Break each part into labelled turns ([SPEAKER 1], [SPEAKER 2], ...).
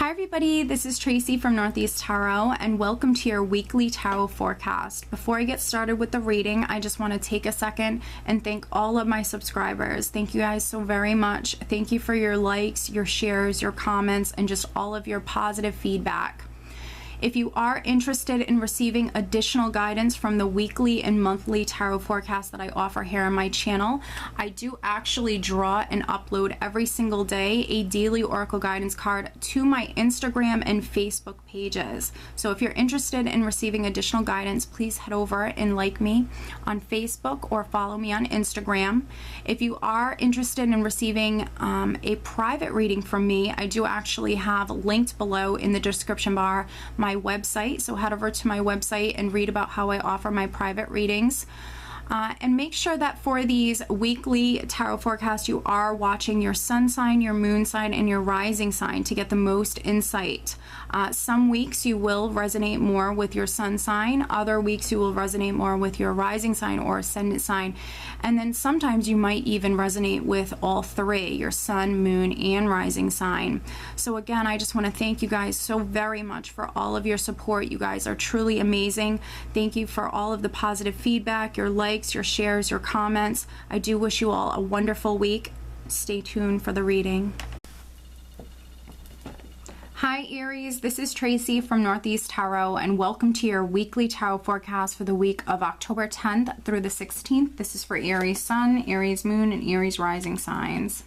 [SPEAKER 1] Hi everybody, this is Tracy from Northeast Tarot and welcome to your weekly tarot forecast. Before I get started with the reading, I just want to take a second and thank all of my subscribers. Thank you guys so very much. Thank you for your likes, your shares, your comments, and just all of your positive feedback. If you are interested in receiving additional guidance from the weekly and monthly tarot forecast that I offer here on my channel, I do actually draw and upload every single day a daily oracle guidance card to my Instagram and Facebook pages. So if you're interested in receiving additional guidance, please head over and like me on Facebook or follow me on Instagram. If you are interested in receiving a private reading from me, I do actually have linked below in the description bar my website, so head over to my website and read about how I offer my private readings. And make sure that for these weekly tarot forecasts you are watching your sun sign, your moon sign, and your rising sign to get the most insight. Some weeks you will resonate more with your sun sign, other weeks you will resonate more with your rising sign or ascendant sign, and then sometimes you might even resonate with all three, your sun, moon, and rising sign. So again, I just want to thank you guys so very much for all of your support. You guys are truly amazing. Thank you for all of the positive feedback, your likes, your shares, your comments. I do wish you all a wonderful week. Stay tuned for the reading. Hi Aries, this is Tracy from Northeast Tarot and welcome to your weekly tarot forecast for the week of October 10th through the 16th. This is for Aries Sun, Aries Moon, and Aries Rising signs.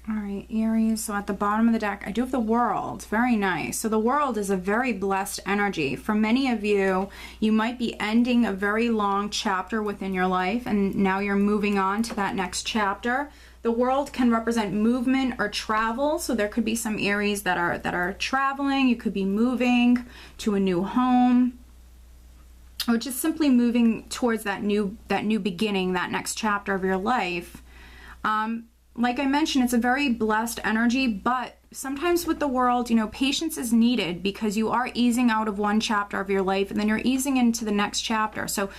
[SPEAKER 1] Alright, Aries, so at the bottom of the deck, I do have the World. Very nice. So the World is a very blessed energy. For many of you, you might be ending a very long chapter within your life, and now you're moving on to that next chapter. The World can represent movement or travel, so there could be some Aries that are traveling. You could be moving to a new home, or just simply moving towards that new beginning, that next chapter of your life. Like I mentioned, it's a very blessed energy, but sometimes with the World, you know, patience is needed because you are easing out of one chapter of your life and then you're easing into the next chapter. So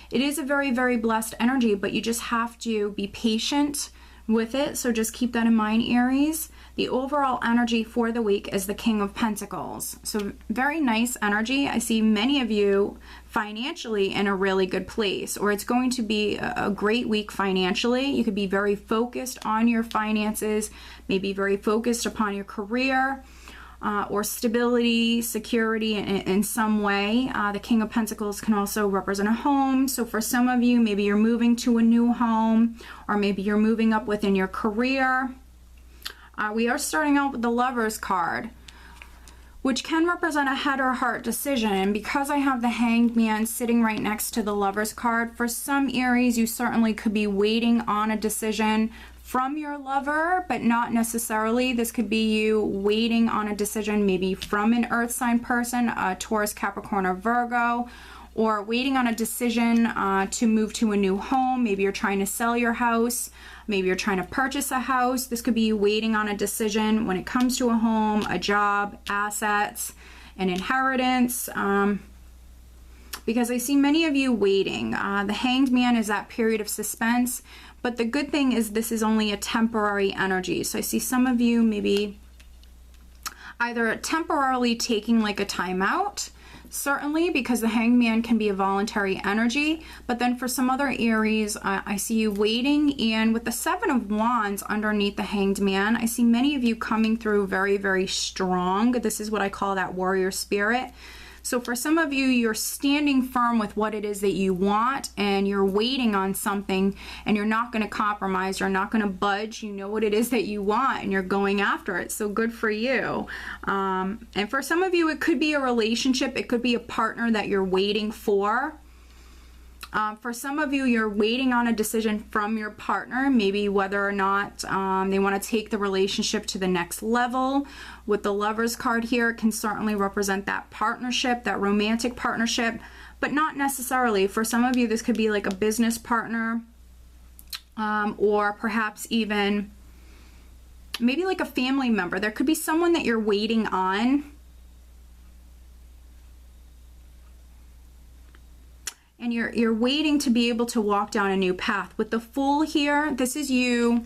[SPEAKER 1] it is a very, very blessed energy, but you just have to be patient with it. So just keep that in mind, Aries. The overall energy for the week is the King of Pentacles. So very nice energy. I see many of you financially in a really good place, or it's going to be a great week financially. You could be very focused on your finances, maybe very focused upon your career or stability, security in some way. The King of Pentacles can also represent a home. So for some of you, maybe you're moving to a new home, or maybe you're moving up within your career. We are starting out with the Lovers card, which can represent a head or heart decision. And because I have the Hanged Man sitting right next to the Lovers card, for some Aries, you certainly could be waiting on a decision from your lover, but not necessarily. This could be you waiting on a decision maybe from an Earth sign person, Taurus, Capricorn, or Virgo, or waiting on a decision to move to a new home. Maybe you're trying to sell your house. Maybe you're trying to purchase a house. This could be you waiting on a decision when it comes to a home, a job, assets, an inheritance. Because I see many of you waiting. The Hanged Man is that period of suspense, but the good thing is this is only a temporary energy. So I see some of you maybe either temporarily taking like a timeout, certainly, because the Hanged Man can be a voluntary energy, but then for some other Aries, I see you waiting, and with the Seven of Wands underneath the Hanged Man, I see many of you coming through very, very strong. This is what I call that warrior spirit. So for some of you, you're standing firm with what it is that you want, and you're waiting on something, and you're not going to compromise, you're not going to budge. You know what it is that you want, and you're going after it. So good for you. And for some of you, it could be a relationship. It could be a partner that you're waiting for. For some of you, you're waiting on a decision from your partner, maybe whether or not they want to take the relationship to the next level. With the Lovers card here, it can certainly represent that partnership, that romantic partnership, but not necessarily. For some of you, this could be like a business partner, or perhaps even maybe like a family member. There could be someone that you're waiting on. And you're waiting to be able to walk down a new path. With the Fool here, this is you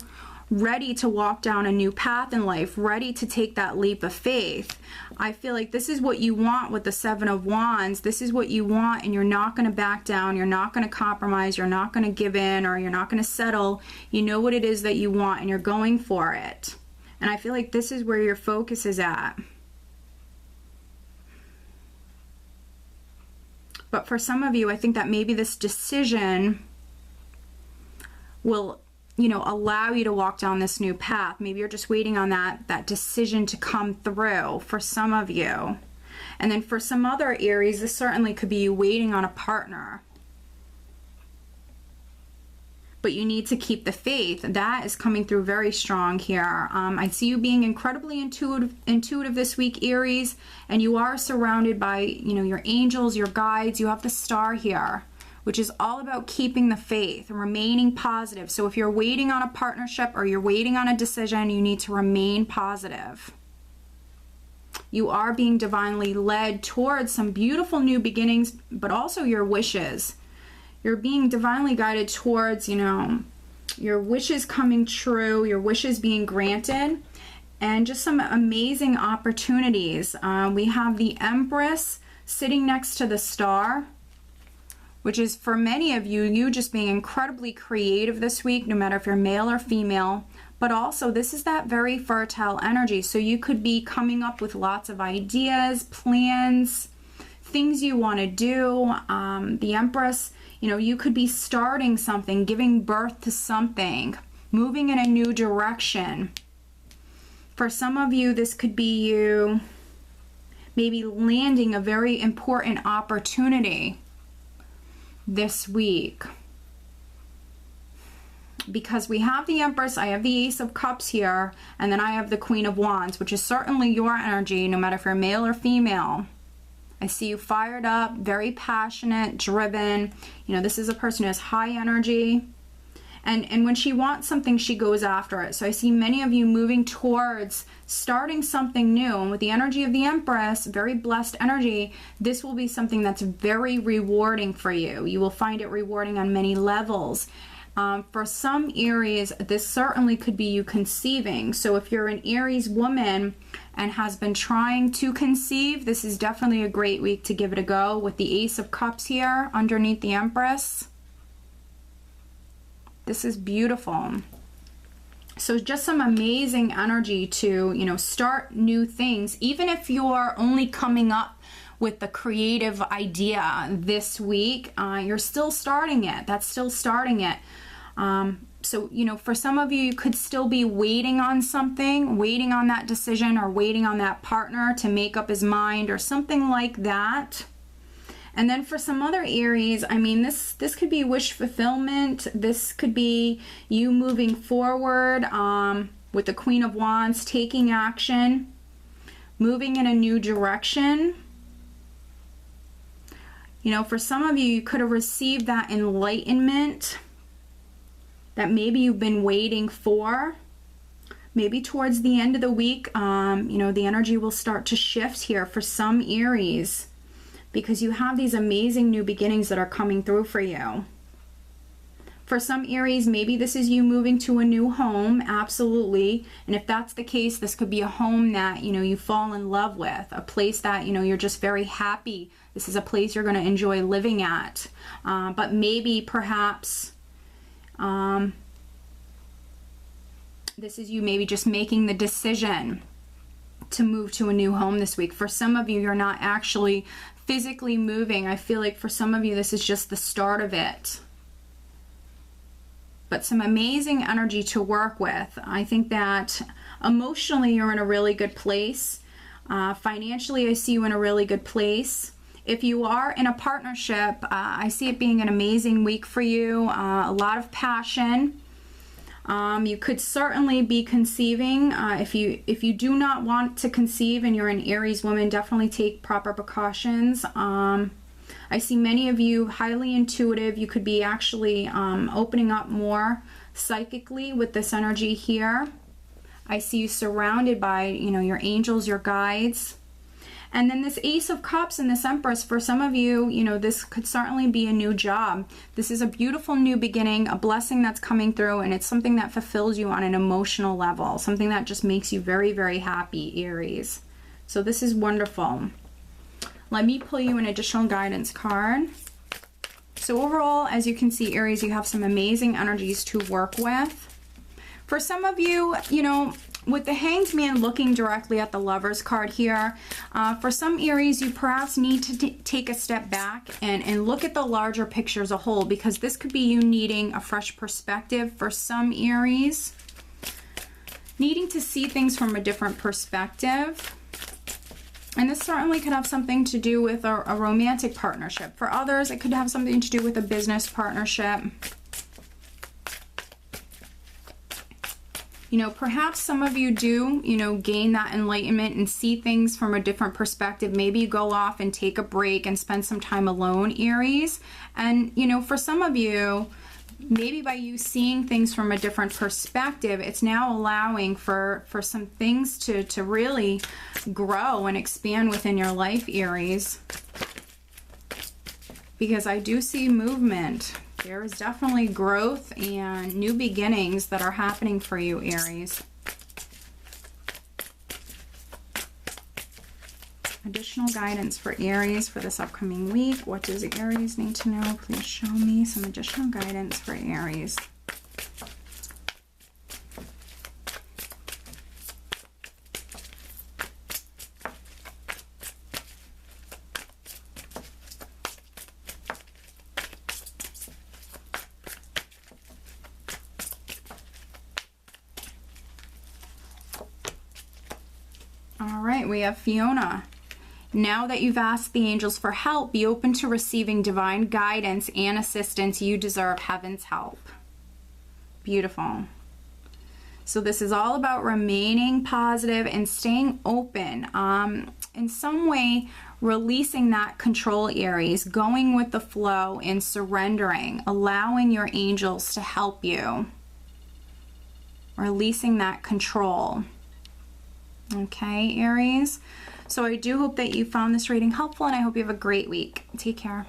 [SPEAKER 1] ready to walk down a new path in life, ready to take that leap of faith. I feel like this is what you want with the Seven of Wands. This is what you want, and you're not going to back down. You're not going to compromise. You're not going to give in, or you're not going to settle. You know what it is that you want, and you're going for it. And I feel like this is where your focus is at. But for some of you, I think that maybe this decision will, you know, allow you to walk down this new path. Maybe you're just waiting on that decision to come through for some of you. And then for some other Aries, this certainly could be you waiting on a partner. But you need to keep the faith. That is coming through very strong here. I see you being incredibly intuitive this week, Aries, and you are surrounded by, you know, your angels, your guides. You have the Star here, which is all about keeping the faith and remaining positive. So if you're waiting on a partnership or you're waiting on a decision, you need to remain positive. You are being divinely led towards some beautiful new beginnings, but also your wishes. You're being divinely guided towards, you know, your wishes coming true, your wishes being granted, and just some amazing opportunities. We have the Empress sitting next to the Star, which is for many of you, you just being incredibly creative this week, no matter if you're male or female. But also, this is that very fertile energy. So you could be coming up with lots of ideas, plans, things you want to do. The Empress, you know, you could be starting something, giving birth to something, moving in a new direction. For some of you, this could be you maybe landing a very important opportunity this week. Because we have the Empress, I have the Ace of Cups here, and then I have the Queen of Wands, which is certainly your energy, no matter if you're male or female. I see you fired up, very passionate, driven. You know, this is a person who has high energy. And when she wants something, she goes after it. So I see many of you moving towards starting something new. And with the energy of the Empress, very blessed energy, this will be something that's very rewarding for you. You will find it rewarding on many levels. For some Aries, this certainly could be you conceiving. So if you're an Aries woman and has been trying to conceive, this is definitely a great week to give it a go with the Ace of Cups here underneath the Empress. This is beautiful. So just some amazing energy to, you know, start new things. Even if you're only coming up with the creative idea this week, you're still starting it. That's still starting it. So, you know, for some of you, you could still be waiting on something, waiting on that decision or waiting on that partner to make up his mind or something like that. And then for some other Aries, I mean, this could be wish fulfillment. This could be you moving forward with the Queen of Wands, taking action, moving in a new direction. You know, for some of you, you could have received that enlightenment that maybe you've been waiting for. Maybe towards the end of the week, you know, the energy will start to shift here for some Aries because you have these amazing new beginnings that are coming through for you. For some Aries, maybe this is you moving to a new home, absolutely. And if that's the case, this could be a home that, you know, you fall in love with, a place that, you know, you're just very happy. This is a place you're going to enjoy living at. But maybe perhaps this is you maybe just making the decision to move to a new home this week. For some of you, you're not actually physically moving. I feel like for some of you, this is just the start of it. But some amazing energy to work with. I think that emotionally, you're in a really good place. Financially, I see you in a really good place. If you are in a partnership, I see it being an amazing week for you. A lot of passion. You could certainly be conceiving. If you do not want to conceive and you're an Aries woman, definitely take proper precautions. I see many of you highly intuitive. You could be actually opening up more psychically with this energy here. I see you surrounded by, you know, your angels, your guides. And then this Ace of Cups and this Empress, for some of you, you know, this could certainly be a new job. This is a beautiful new beginning, a blessing that's coming through, and it's something that fulfills you on an emotional level, something that just makes you very, very happy, Aries. So this is wonderful. Let me pull you an additional guidance card. So overall, as you can see, Aries, you have some amazing energies to work with. For some of you, you know, with the Hanged Man looking directly at the Lovers card here, for some Aries, you perhaps need to take a step back and look at the larger picture as a whole, because this could be you needing a fresh perspective. For some Aries, needing to see things from a different perspective. And this certainly could have something to do with a romantic partnership. For others, it could have something to do with a business partnership. You know, perhaps some of you do, you know, gain that enlightenment and see things from a different perspective. Maybe you go off and take a break and spend some time alone, Aries. And, you know, for some of you, maybe by you seeing things from a different perspective, it's now allowing for some things to really grow and expand within your life, Aries. Because I do see movement. There is definitely growth and new beginnings that are happening for you, Aries. Additional guidance for Aries for this upcoming week. What does Aries need to know? Please show me some additional guidance for Aries. All right, we have Fiona. Now that you've asked the angels for help, be open to receiving divine guidance and assistance. You deserve heaven's help. Beautiful. So this is all about remaining positive and staying open. In some way, releasing that control, Aries, going with the flow and surrendering, allowing your angels to help you. Releasing that control. Okay, Aries. So I do hope that you found this reading helpful, and I hope you have a great week. Take care.